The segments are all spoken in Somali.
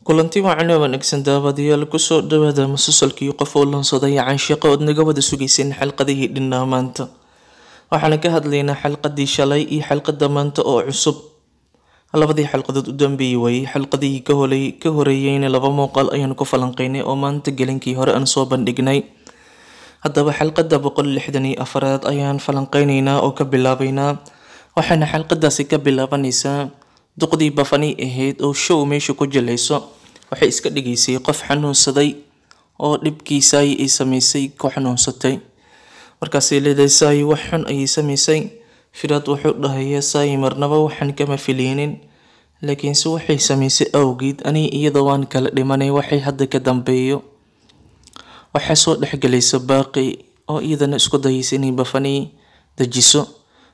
kulanti wacan oo wanaagsan daawadayaal kusoo dhawaada musalsalkii qof oo lansaday canshiqo ood naga wada sugayseen xalqadihii dhinnaa maanta. Waxaan ka hadlaynaa xalqadii shalay iyo xalqada maanta oo cusub. Labadii xalqadood u dambeeyay way xalqadii ka horeeyayna laba muuqaal ayaan ku falanqeynay oo maanta gelinkii hore aan soo bandhignay. Haddaba xalqada 164 ayaan falanqeynaynaa oo ka bilaabaynaa. Waxaana xalqadaasi ka bilaabanaysaa duqdii bafani ahayd oo show meesha ku jilayso. Waxay iska dhigaysay qof xanuunsaday oo dhibkiisa ay samaysay ku xanuunsatay. Markaasay leedahay wax xun ayay samaysay. Firaad wuxuu dhahayaa marnaba waxaan kama fileynin, laakiinse waxay samaysay awgeed ani iyada waan kala dhimanay waxay hadda ka dambeeyo. Waxaa soo dhexgalaysa baaqi oo iyadana isku dayaysa inay bafani dajiso.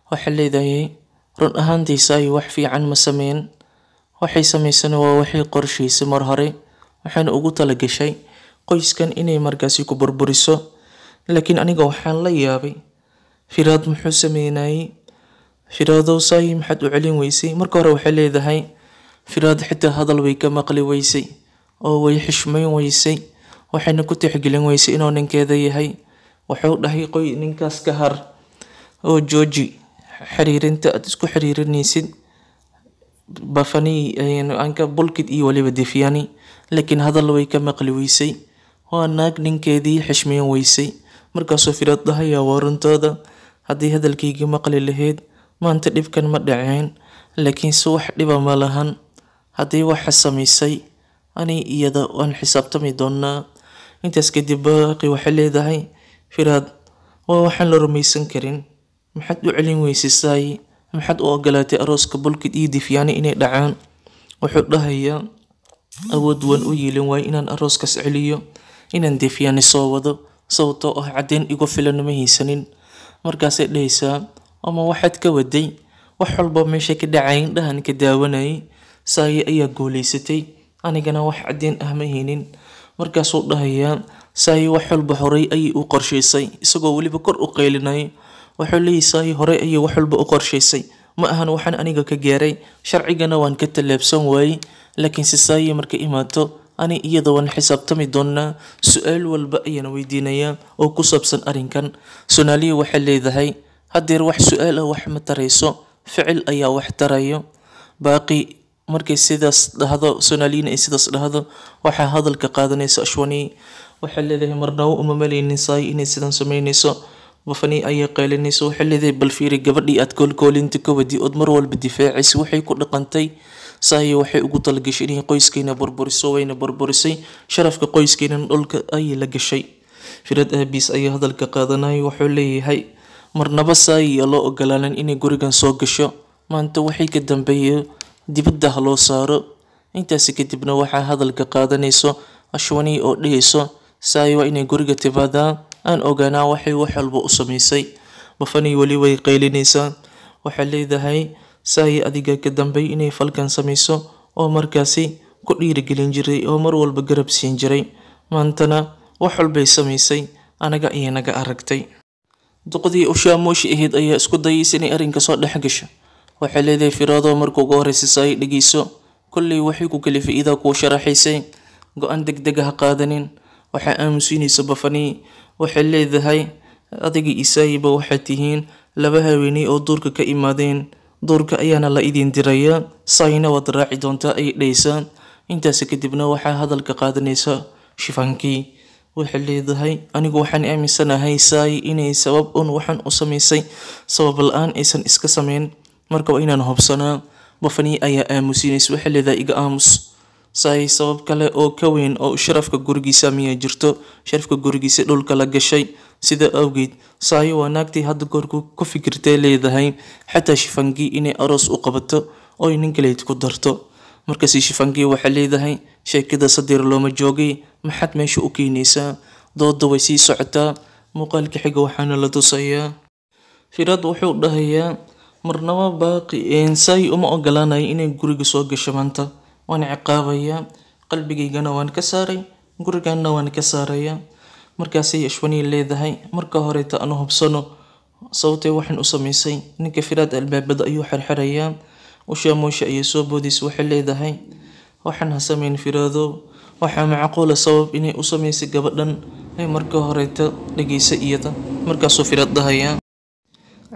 Waxay leedahay run ahaantii wax fiican ma sameyn. Waxay samaysana waa waxay qorshaysay mar hore. Waxaan ugu talagashay qoyskan inay markaasi ku burburiso. Laakiin aniga waxaan la yaabay Firaad muxuu sameynayay. Firaadow maxaad u celin weysay. Marka hore waxay leedahay Firaad xitaa hadal way ka maqli weysay oo way xishmayn weysay. Waxayna ku tixgelin weysay inuu ninkeeda yahay. Wuxuu dhahay qoy ninkaas ka har oo jooji xiriirinta aad isku xiriirinaysid bafani anka bulkid iyo waliba difyani. Laakiin hadal way ka maqli weysay. Waa naag ninkeedii xishmayn weysay. Markaasoo Firaad dhahayaa waa runtooda. Haddii hadalkayga maqli lahayd maanta dhibkan ma dhaceen. Laakiinse wax dhiba ma lahan. Haddii waxa samaysay ani iyada waan xisaabtami doonaa. Intaas kadib baaqi waxay leedahay Firaad waa waxaan la rumaysan karin. Maxaad u celin weysay maxaad u ogolaatay arooska bulkid iyo difyani inay dhacaan. Wuxuu dhahayaa awood waan u yeelin waay inaan arooskaas celiyo, inaan difyani soo wado sababtoo ah caddeyn igu filan ma haysanin. Markaasay dhahaysaa ama waxaad ka waday wax walba meesha ka dhacay indhahan ka daawanayay. Ayaa guuleysatay anigana wax caddeyn ah ma haynin. Markaasuu dhahayaa wax walba horey ayay u qorshaysay isagoo waliba kor u qeylinay. Wuxuu leeyahay horey ayay wax walba u qorshaysay. Ma ahan waxaan aniga ka gaaray sharcigana waan ka talaabsan waayay. Laakiinse marka imaato ani iyada waan xisaabtami doonaa. Su'aal walba ayaan weydiinayaa oo ku saabsan arrinkan. Soomaaliya waxay leedahay hadeer wax su'aal ah wax ma tarayso, ficil ayaa wax tarayo. Baaqi markay sidaas dhahdo Soomaaliyana ay sidaas dhahdo waxaa hadalka qaadanaysa Ashwani. Waxay leedahay marnaba uma maleynin inay sidan sameynayso. bafani ayay qeylinayso. Waxay leedahay bal fiiri gabadhii aad koolkoolinta ka wadi ood mar walba difaacaysa waxay ku dhaqantay. Waxay ugu talagashay inay qoyskeena burburiso wayna burburisay. Sharafka qoyskeena dhulka ayay la gashay. Firaad aabiis ayaa hadalka qaadanay. Wuxuu leeyahay marnaba loo ogolaanan inay gurigan soo gasho. Maanta waxay ka dambeeyay dibadda loo saaro. Intaas kadibna waxaa hadalka qaadanayso Ashwani oo dhahayso waa inay guriga timaadaan aan ogaanaa waxay wax walba u samaysay. Bafani wali way qeylinaysaa. Waxay leedahay adiga ka dambeey inay falkan samayso oo markaasi ku dhiirigelin jiray oo mar walba garab siin jiray. Maantana wax walbay samaysay anaga ayay naga aragtay. Duqdii ushaamuushi ahayd ayaa isku dayaysay inay arrinka soo dhex gasho. Waxay leedahay Firaado markuu ugu horeysay dhageyso. Kulley waxay ku kala faa'iido ku sharaxaysay. Go'aan degdeg ah qaadanin. Waxay aamusinaysa bafani. Waxay leedahay adiga Isaaiba waxaad tihiin laba haweeney oo duurka ka imaadeen. Duurka ayaana la idin dirayaa. Sayna waad raaci doontaa ay dhaysaa. Intaas kadibna waxaa hadalka qaadanaysa Shifankii. Waxay leedahay anigu waxaan aaminsanahay inay sabab waxaan u samaysay sabab la'aan aysan iska sameyn. Marka waa inaan hubsanaa. Bafani ayaa aamusinaysa. Waxay leedahay iga aamus. sabab kale oo ka weyn oo sharafka gurigiisa miyaa jirto. Sharafka gurigiisa dhulka la gashay. Sida awgeed waa naagtii hadda goorku ku fikirtay leedahay xataa Shifankii inay aroos u qabato oo nin kale ku darto. Markaas Shifankii waxay leedahay sheekada sadir looma joogay maxaad meesha u keenaysaa. Dooda way sii socotaa. Muuqaalka xiga waxaana la tusayaa Firaad wuxuu dhahayaa marnaba baaqi uma ogolaanayo inay guriga soo gasho maanta. Waan ciqaabayaa. Qalbigaygana waan ka saaray. Gurigana waan ka saarayaa. Markaasay Ashwani leedahay marka hore aan hubsano sababtay waxaan u samaysay. Ninka Firaad albaabada ayuu xirxirayaa. Ushaamuushi ayay soo boodaysa. Waxay leedahay waxaan ha samayn firaadow. Waxaa macquula sabab inay u samaysay gabadhan ay marka horeeta dhageysa iyada. Markaasuu Firaad dhahayaa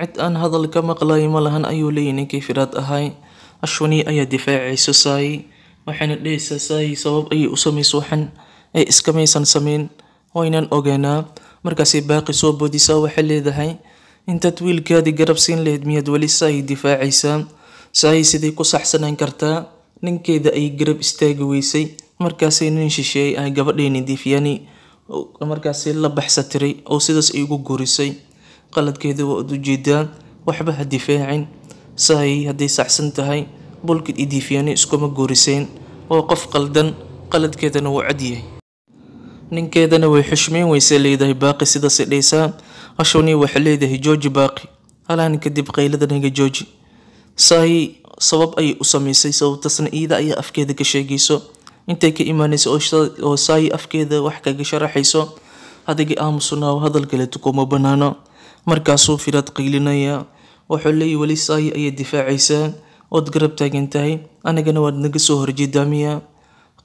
cid aan hadal ka maqlay ma lahan ayuu leeyahay ninkii Firaad ahay. Ashwani ayaa difaacaysa Sai, waxayna dhehaysaa Sai sabab ayay u samaysay waxan ay iskamaysan samayn waynan ogaanaa. Markaasay Baaqi soo boodisaa waxay leedahay intaad wiilkaadii garab siin lahayd miyaad weli Sai difaacaysaa? Sai sidii ku saxsanaan kartaa ninkeeda ay garab istaagi weysay. Markaasay nin shisheeyay ay gabadheeni Diifyani markaasay la baxsatiray oo sidaas ay ugu guurisay. qaladkeeda waa u jeedaa, waxba ha difaacin. Sai hadday saxsan tahay Bulkid iyo Diifyani iskuma guuriseen. waa qof qaldan, qaladkeedana wuu cad yahay. ninkeedana way xushmeyn weysay leedahay Baaqi sidaasay dhaysaa. Ashwani waxay leedahay jooji Baaqi, halaan kadib qayladanaga jooji. Sai sabab ayay u samaysay, sababtaasna iyada ayaa afkeeda ka sheegayso. intay ka imaanayso oo Sai afkeeda wax kaga sharaxayso, adiga aamusnaa hadal kale kuma banaano. Markaasuu Firaad qaylinaya, wuxuu leeyahay weli Sai ayaa difaacaysaa ood garab taagan tahay, anigana waad naga soo horjeedaa miya?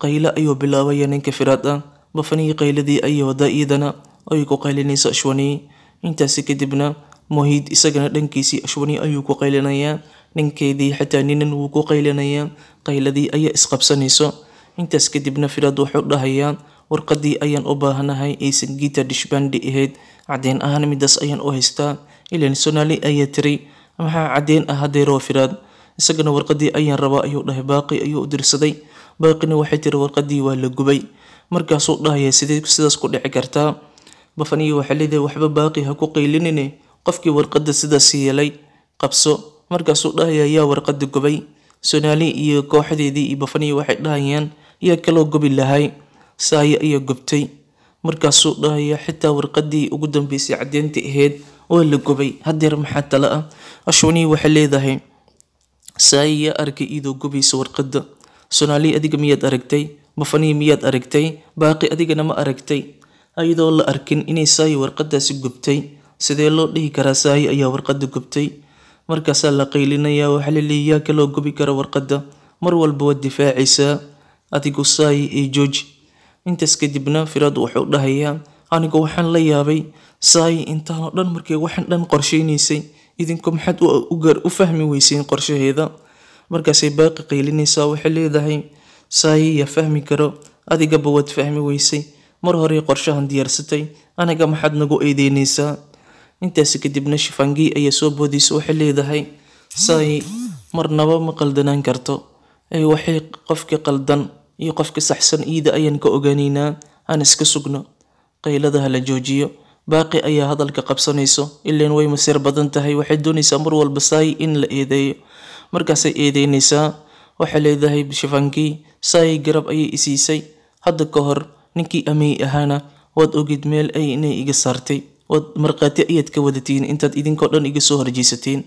Qayla ayuu bilaabaya ninka Firaad ah. Bafanii qayladii ayay wadaa iyadana ay ku qaylinaysa Ashwani. intaasi kadibna Mohid isagana dhankiisii Ashwani ayuu ku qaylinayaa. ninkeedii xitaa ninan wuu ku qaylinayaa. qayladii ayaa isqabsanayso. intaas kadibna Firaad wuxuu dhahayaa warqadii ayaan u baahanahay aysan Gita Deshpande ahayd, cadeen ahaan midaas ayaan u haystaa. ilaan Sonali ayaa tiri maxaa cadeen ah hadeeroo Firaad? isagana warqadii ayaan rabaa ayuu dhahay. Baaqi ayuu u dirsaday. Baaqina waxay tiri warqadii waa la gubay. markaasuu dhahayaa sidee sidaas ku dhici kartaa? Bafanii waxay leedahay waxba Baaqi ha ku qaylinine, qofkii warqada sidaas yeelay qabso. markaasuu dhahayaa yaa warqada gubay? Sonali iyo kooxdeedii iyo Bafanii waxay dhahayaan yaa kaloo gubi lahay? Sai ayaa gubtay. markaasuu dhahayaa xitaa warqadii ugu dambeysay cadeynta ahayd waa la gubay, hadeer maxaa tala ah? Ashwani waxay leedahay Sai yaa arkay idoo gubaysa warqada? Sonali adiga miyaad aragtay? Bafanii miyaad aragtay? Baaqi adigana ma aragtay? ayadoo la arkin inay Sai warqadaasi gubtay, sidee loo dhihi karaa Sai ayaa warqada gubtay? markaasaa la qaylinayaa, waxaa la leeyahay yaa kaloo gubi kara warqada? mar walba waad difaacaysaa, adigu Sai ee jooji. intaas kadibna Firaad wuxuu dhahayaa anigu waxaan la yaabay Sai intaan oo dhan markay waxaan dhan qorsheynaysay, idinku maxaad u fahmi weyseen qorshaheeda? markaasay Baaqi qaylinaysaa, waxay leedahay Sai yaa fahmi karo, adigaba waad fahmi weysay. mar hore qorshahan diyaarsatay, aniga maxaad nagu eedeynaysaa? intaasi kadibna Shivangi ayaa soo boodaysa, waxay leedahay Sai marnaba ma qaldanaan karto, waxay qofka qaldan iyo qofka saxsan iyada ayaan ka ogaanaynaa. aan iska sugno, qaylada hala joojiyo. Baaqi ayaa hadalka qabsanayso, ileen way masiir badan tahay. waxay doonaysaa mar walba Sai in la eedeeyo. markaasay eedeynaysaa, waxay leedahay Shivangi Sai garab ayay isiisay hadda ka hor. ninkii amay ahaana waad ogid meel ay inay iga saartay, waad marqaati ayaad ka wadatiin intaad idinkoo dhan iga soo horjeysatiin.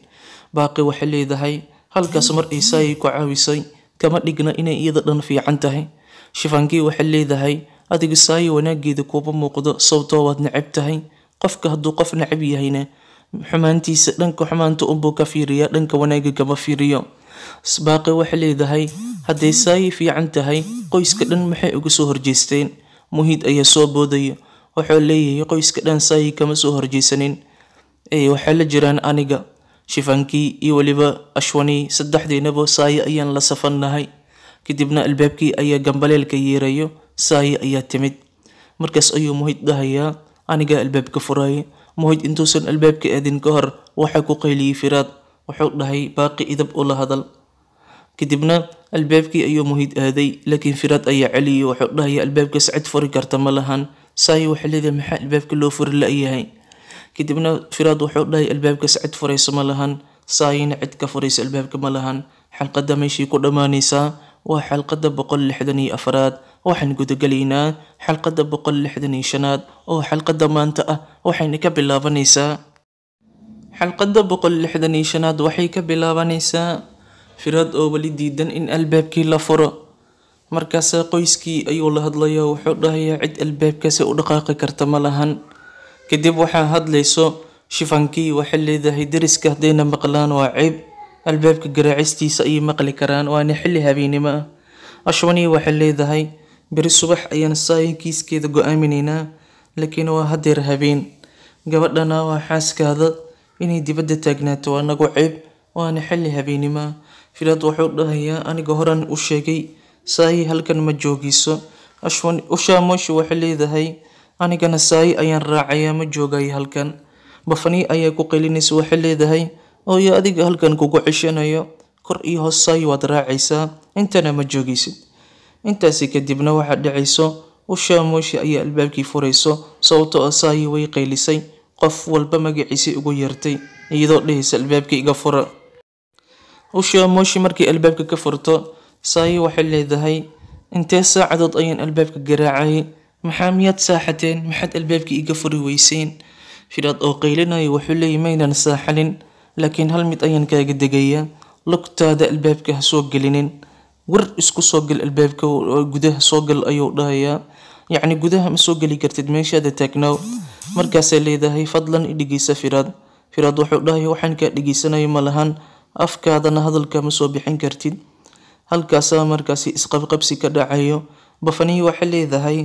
Baaqi waxay leedahay halkaas mar ay Sai ku caawisay kama dhigna inay iyada dhan fiican tahay. Shivangi waxay leedahay adiga Sai wanaageeda kuma muuqdo, sababtoo waad neceb tahay. qofka hadduu qof neceb yahayna xumaantiisa dhanka xumaanta unbuu ka fiiriyaa, dhanka wanaaga kama fiiriyo. Baaqi waxay leedahay hadday Sai fiican tahay qoyska dhan maxay uga soo horjeesteen? Mohid ayaa soo boodaya, wuxuu leeyahay qoyska dhan Sai kama soo horjeysanin, waxay la jiraan aniga, Shivangi iyo waliba Ashwani, saddexdeenaba Sai ayaan la safannahay. kadibna albaabkii ayaa gambaleelka yeerayo, Sai ayaa timid. markaas ayuu Mohid dhahayaa aniga albaabka furaya. Mohid intuusan albaabka aadin ka hor waxaa ku qayliyay Firaad, wuxuu dhahay Baaqi idab ula hadal. kadibna albaabkii ayuu Mohid aaday, laakiin Firaad ayaa celiyay, wuxuu dhahayaa albaabkaas cid furi karta ma lahan. Sai waxay leedahay maxaa albaabka loo furi la'yahay? kadibna Firaad wuxuu dhahay albaabkaas cid furayso ma lahan. Saina cid ka furaysa albaabka ma lahan. xalqada meeshii ku dhammaanaysaa waa xalqada 164aad. waxaan gudagalaynaa xalqada 165aad oo xalqada maanta ah. waxayna ka bilaabanaysaa xalqada 165aad waxay ka bilaabanaysaa Firaad oo wali diidan in albaabkii la furo. markaas qoyskii ayuu la hadlayaa, wuxuu dhahayaa cid albaabkaasi u dhaqaaqi karta ma lahan. kadib waxaa hadlayso Shivangi, waxay leedahay dariska haddayna maqlaan waa ceeb, albaabka garaacistiisa ayay maqli karaan, waana xilli habeenimo ah. ashwani waxay leedahay beri subax ayaan saayi kiiskeeda go'aaminaynaa, laakiin waa hadeer habeen. Gabadhana waa xaaskaada, inay dibadda taagnaato waa nagu ceeb, waana xilli habeenimo. Firaad wuxuu dhahayaa aniga horan u sheegay saayi halkan ma joogiso. Usha Moshi waxay leedahay anigana saayi ayaan raacayaa, ma joogayo halkan. Bafani ayaa ku qaylinaysa, waxay leedahay ooyo adiga halkan kugu ceshanayo, kor iyo hoos saayi waad raacaysaa, intana ma joogaysid. Intaasi kadibna waxaa dhacayso Usha Moshi ayaa albaabkii furayso, sababtoo ah saayi way qaylisay, qof walba magaciisa ugu yeertay iyadoo dhahaysa albaabka iga fura. Usha Moshi markii albaabka ka furto, saayi waxay leedahay intee saacadood ayaan albaabka garaacay, miyaad saaxateen, maxaad albaabka iga furi weyseen? Firaad oo qaylinayo wuxuu leeyahay maynan saaxanin, laakiin hal mid ayaan kaaga degayaa, lugtaada albaabka ha soo gelinin, war isku soo gal albaabka oo gudaha soo gal ayuu dhahayaa. Yacni gudaha ma soo geli kartid, meeshaada taagnaaw. Markaasay leedahay fadlan i dhegeysa Firaad. Firaad wuxuu dhahayaa waxaan kaa dhegeysanayo ma lahan, afkaadana hadalka ma soo bixin kartid. Halkaasaa markaasi isqabqabsi ka dhacayo. Bafani waxay leedahay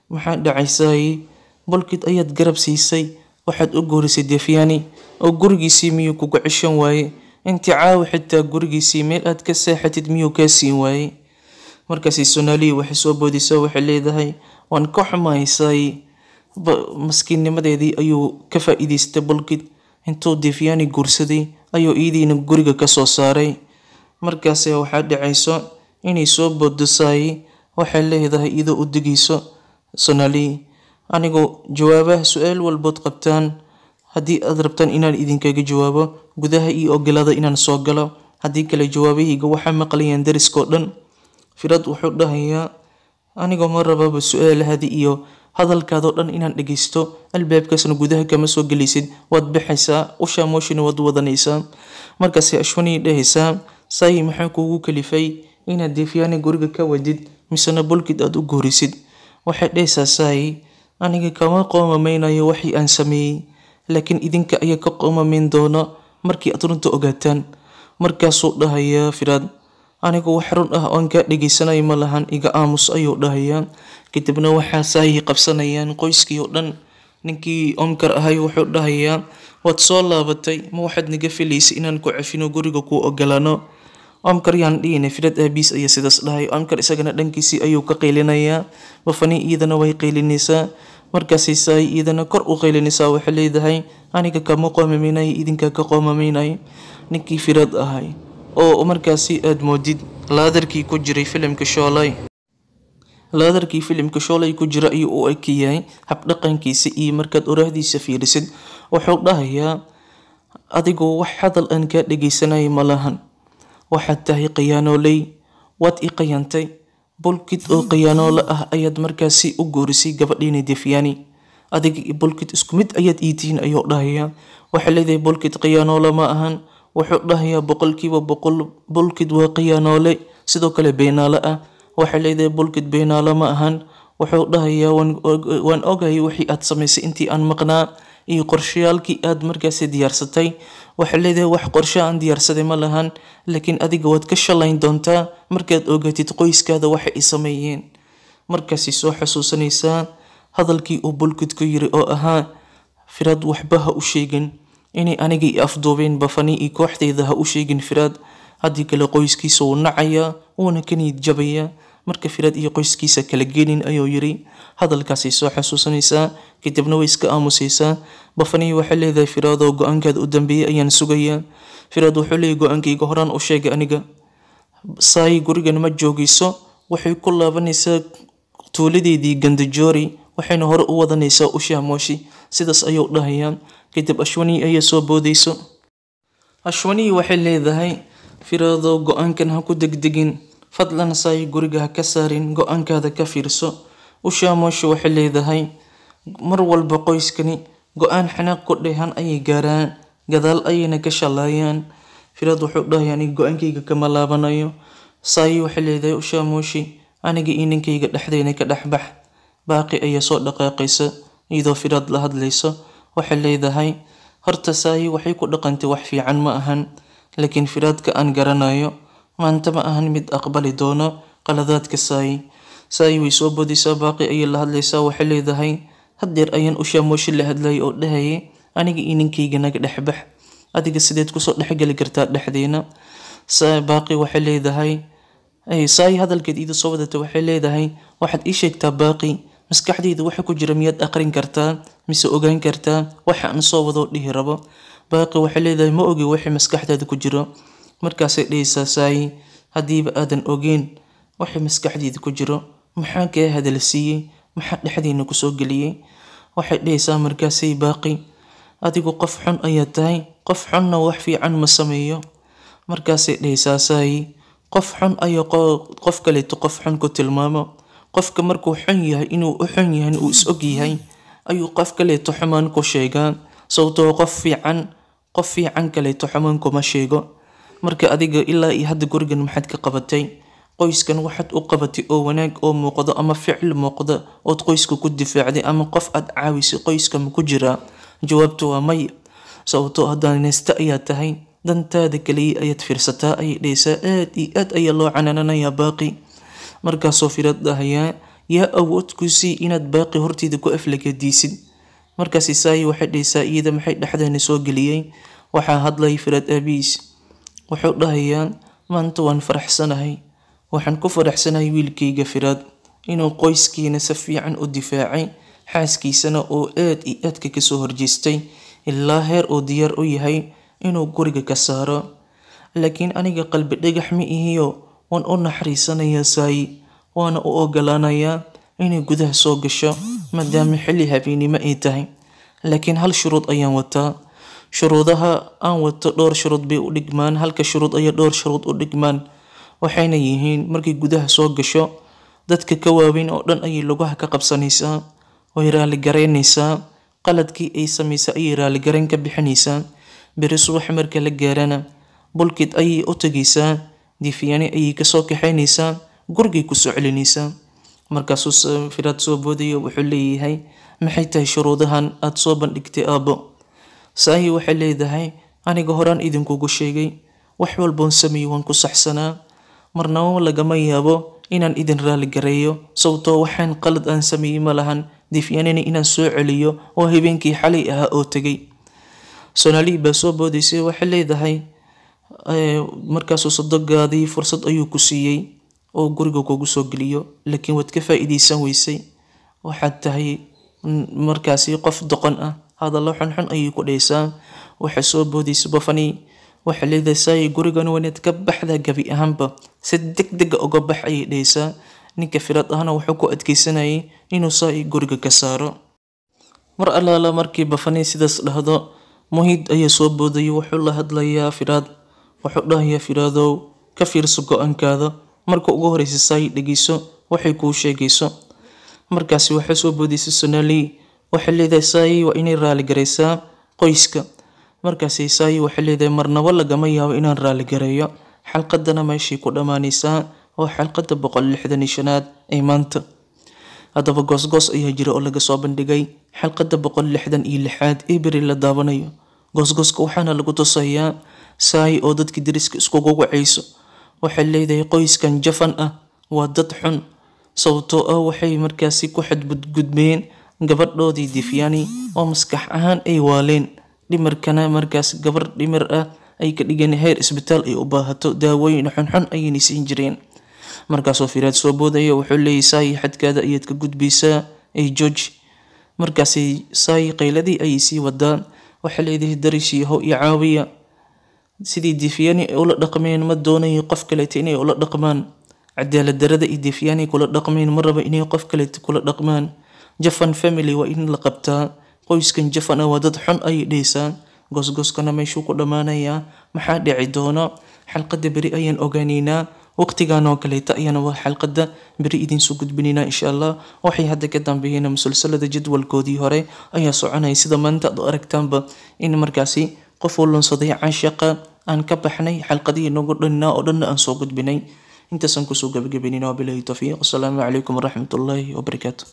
maxaa dhacaysaay, bolkid ayaad garab siisay, waxaad u goorisay Defiani oo gurigiisii miyuu kugu ceshan waaye, intii caawi xitaa gurigiisii meel aad ka seexatid miyuu kaa siin waaye. Markaasi Sonali waxay soo boodaysaa, waxay leedahay waan ka xumahay saayi, maskiinnimadeedii ayuu ka faa'iidaystay bolkid, intuu Defiani guursaday ayuu iidiina guriga ka soo saaray. Markaasi waxaa dhacayso inay soo booddo saayi, waxay leedahay idoo u digayso Sonali anigu jawaabaha su'aal walbood qabtaan, haddii aad rabtaan inaan idinkaga jawaabo gudaha iyo ogolaada inaan soo galo, haddii kale jawaabahayga waxaa maqlayaan dariskoo dhan. Firaad wuxuu dhahayaa aniga ma rababa su'aalahaadii iyo hadalkaadoo dhan inaan dhegeysto, albaabkaasna gudaha kama soo gelaysid, waad baxaysaa, Usha Moshina waad wadanaysaa. Markaasi Ashwani dhahaysaa saayi maxaa kuugu kalifay inaad Defiani guriga ka wadid misena bolkid aad u goorisid? Waxay dhahaysaa saayi aniga kama qoomameynayo waxii aan sameeyey, laakiin idinka ayaa ka qoomamayn doona markii aad runta ogaataan. Markaasuu dhahayaa Firaad anigu wax run ah oon kaa dhegeysanayo ma lahan, iga aamus ayuu dhahayaa. Kadibna waxaa saayi qabsanayaan qoyskii oo dhan. Ninkii Omkar ahay wuxuu dhahayaa waad soo laabatay, ma waxaad naga filaysay inaan ku cafino guriga kuu ogolaano? Omkar yaan dhihine, Firaad aabiis ayaa sidaas dhahay. Omkar isagana dhankiisii ayuu ka qaylinayaa, Bafani iyadana way qaylinaysaa. Markaasay saayi iyadana kor u qaylinaysaa, waxay leedahay aniga kama qoomameynayo, idinkaa ka qoomameynayo. Ninkii Firaad ahay oo markaasi aad moodid laadarkii ku jiray filimka Shoolay. Laadarkii filimka Shoolay ku jira ayuu u ekeeyay habdhaqankiisa iyo markaad oraahdiisa fiirisid wuxuu dhahayaa adigu wax hadal aan kaa dhegeysanayo ma lahan, waxaad tahay khiyaanooley, waad i khiyantay, bolkid oo khiyaanoole ah ayaad markaasi u goorisay gabadhiina Defiani, adiga iyo bolkid isku mid ayaad ii tihiin ayuu dhahayaa. Waxay leedahay bolkid khiyaanoole ma ahan. Wuxuu dhahayaa 100% bolkid waa khiyaanoole, sidoo kale beenaale ah. Waxay leedahay bolkid beenaale ma ahan. Wuxuu dhahayaa waan ogahay wixii aad samaysay intii aan maqnaa iyo qorshayaalkii aad markaasi diyaarsatay. Waxay leedahay wax qorshe aan diyaarsaday ma lahan, laakiin adiga waad ka shalayn doontaa markaad ogaatid qoyskaada waxa ay sameeyeen. Markaasi soo xasuusanaysaa hadalkii uu bolkid ku yiri oo ahaa Firaad waxba ha u sheegin, inay aniga i afduubeen Bafani iyo kooxdeeda ha u sheegin Firaad, haddii kale qoyskiisa wuu nacayaa wuuna ka niyad jabayaa, marka Firaad iyo qoyskiisa kala geenin ayuu yiri. Hadalkaasay soo xasuusanaysaa, kadibna way iska aamusaysaa. Bafani waxay leedahay Firaad oo go-aankaada u dambeeyay ayaan sugayaa. Firaad wuxuu leeyahay go-aankayga horaan u sheegay aniga, saayi gurigan ma joogayso, waxay ku laabanaysaa tuuladeedii Gandajoori, waxayna hore u wadanaysaa Usha Moshi. Sidaas ayuu dhahayaa. Kadib Ashwani ayaa soo boodayso. Ashwani waxay leedahay Firaado go-aankan ha ku degdegin, fadlan saayi guriga ha ka saarin, go-aankaada ka fiirso. Usha Moshi waxay leedahay mar walba qoyskani go-aan xanaaq ku dheehan ayay gaaraan, gadaal ayayna ka shalayaan. Firaad wuxuu dhahayaa aniga go-aankayga kama laabanayo. Saayi waxay leedahay Usha Moshi aniga iyo ninkayga dhexdeena ka dhexbax. Baaqi ayaa soo dhaqaaqaysa iyadoo Firaad la hadlayso. Waxay leedahay horta saayi waxay ku dhaqantay wax fiican ma ahan, laakiin Firaadka aan garanayo maanta ma ahan mid aqbali doono qaladaadka saay way soo boodaysaa baaqi ayay la hadlaysaa waxay leedahay haddeer ayaan ushaa mooshi la hadlayay oo dhahayay aniga iyo ninkayga naga dhexbax adiga sideed kusoo dhexgeli kartaa dhexdeena baaqi waxay leedahay saay hadalkeed ida soo wadata waxay leedahay waxaad ii sheegtaa baaqi maskaxdayda waxa ku jira miyaad aqrin kartaa mise ogaan kartaa waxa aan soo wado dhihi rabo baaqi waxay leedahay ma ogi wixii maskaxdaada ku jiro markaasay dhahaysaa saay haddiiba aadan ogeyn wixii maskaxdayda ku jiro maxaa kaa hadal siiyey maxaa dhexdeena kusoo geliyey waxay dhahaysaa markaasay baaqi adigu qof xun ayaa tahay qof xunna wax fiican ma sameeyo markaasay dhahaysaa saay qof xun ayaa qof kaleeto qof xun ku tilmaamo qofka markuu xun yahay inuu u xun yahay uu is og yahay ayuu qof kaleeto xumaan ku sheegaa sababtoo qof fiican kaleeto xumaan kuma sheego marka adiga ilaa iyo hadda gurigan maxaad ka qabatay qoyskan waxaad u qabatay oo wanaag oo muuqdo ama ficil muuqda ood qoyska ku difaacday ama qof aad caawisay qoyska ma ku jiraa jawaabtu waa maya sababtoo haddaanaysta ayaa tahay dantaada kaliya ayaad fiirsataa ayay dhahaysaa aad iyo aad ayaa loo canaananayaa baaqi markaasoo Firaad dhahayaa yaa awood ku sii inaad baaqi hortiida ku aflagadiisid markaas saay waxay dhahaysaa iyada maxay dhexdeena soo geliyay waxaa hadlay Firaad aabiis wuxuu dhahayaa maanta waan faraxsanahay waxaan ku faraxsanahay wiilkayga Firaad inuu qoyskiina si fiican u difaacay xaaskiisana oo aad iyo aad ka soo horjeestay ilaa heer uu diyaar u yahay inuu guriga ka saaro laakiin aniga qalbi dhagax ma ihiyo waan u naxariisanayaa saay waana u ogolaanayaa inay gudaha soo gasho maadaama xilli habeenimo ay tahay laakiin hal shuruud ayaan wataa shuruudaha aan wato dhowr shuruud bay u dhigmaan halka shuruud ayaa dhowr shuruud u dhigmaan waxayna yihiin markay gudaha soo gasho dadka ka waaweyn oo dhan ayay lugaha ka qabsanaysaa way raali garaynaysaa qaladkii ay samaysay ayay raali garayn ka bixinaysaa beri subax marka la gaarana bulkid ayay u tagaysaa diifiyani ayay kasoo kaxaynaysaa gurigay kusoo celinaysaa markaasuu Firaad soo boodaya wuxuu leeyahay maxay tahay shuruudahan aad soo bandhigtay aabbo saay waxay leedahay aniga horaan idinkugu sheegay wax walboon sameeyey waan ku saxsanaa marnaba lagama yaabo inaan idin raali gareeyo sababtoo waxaan qalad aan sameeyey ma lahan diifyanina inaan soo celiyo oo habeenkii xalay ahaa oo tagay Sonali baa soo boodaysay waxay leedahay markaasuu sadogaadii fursad ayuu ku siiyey oo guriga kugu soo geliyo laakiin waad ka faa'iideysan weysay waxaad tahay markaasi qof doqon ah hadallo xunxun ayay ku dhaysaa waxa soo boodaysay bafani waxay leedahay gurigan wanaad ka baxda gabi ahaanba si degdeg uga bax ayay dhaysaa ninka Firaad ahna wuxuu ku adkeysanayay inuu saay guriga ka saaro mar allaala markii bafani sidaas dhahdo Muhiid ayaa soo boodayay wuxuu la hadlayaa Firaad wuxuu dhahayaa Firaadow ka fiirso go'aankaada marka ugu horeysa saay dhageyso waxay kuu sheegayso markaasi waxay soo boodisay Sonali waxay leedahay saay waa inay raali gareysaa qoyska markaasi saay waxay leedahay marnaba lagama yaabo inaan raali gareeyo xalqadana meeshii ku dhamaanaysaa oo xalqada 165aad ay maanta hadaba goosgoos ayaa jira oo laga soo bandhigay xalqada 166aad ee beri la daawanayo goosgooska waxaana lagu tusayaa saay oo dadkii deriska iskugu wacayso waxay leedahay qoyskan jafan ah waa dad xun sababtoo ah waxay markaasi ku xadgudbeen gabadhoodii Diifyani oo maskax ahaan ay waaleen dhimarkana markaas gabar dhimar ah ay ka dhigeen heer isbitaal ay u baahato daawooyin xunxun ayay siin jireen markaasoo Firaad soo boodaya wuxuu leeyahay xadkaada ayaad ka gudbaysaa ay George markaasi saay qayladii ay sii wadaan waxa leedahay darishiiho iyo caawiya sidii Diifyani ula dhaqmeen ma doonayo qof kale inay ula dhaqmaan cadaalad darada iyo Diifyani kula dhaqmeen ma raba inay qof kale kula dhaqmaan Jafan family waa in la qabtaa qoyskan Jafan waa dad xun ay dheysaan goosgooskana meeshuu ku dhamaanayaa maxaa dhici doona xalqada beri ayaan ogaanaynaa waqtigan oo kaleeta ayana waa xalqada beri idin soo gudbinayna insha Allah waxay hadda ka dambeeyeen musalsalada jadwalkoodii hore ayaa soconay sida maanta aad aragtaanba in markaasi qof walonsaday caashiqa aan ka baxnay xalqadii nagu dhanna oo dhan aan soo gudbinay inta san ku soo gabagabeynina billahi tawfiiq assalamu alaykum wa rahmatullahi wa barakatuh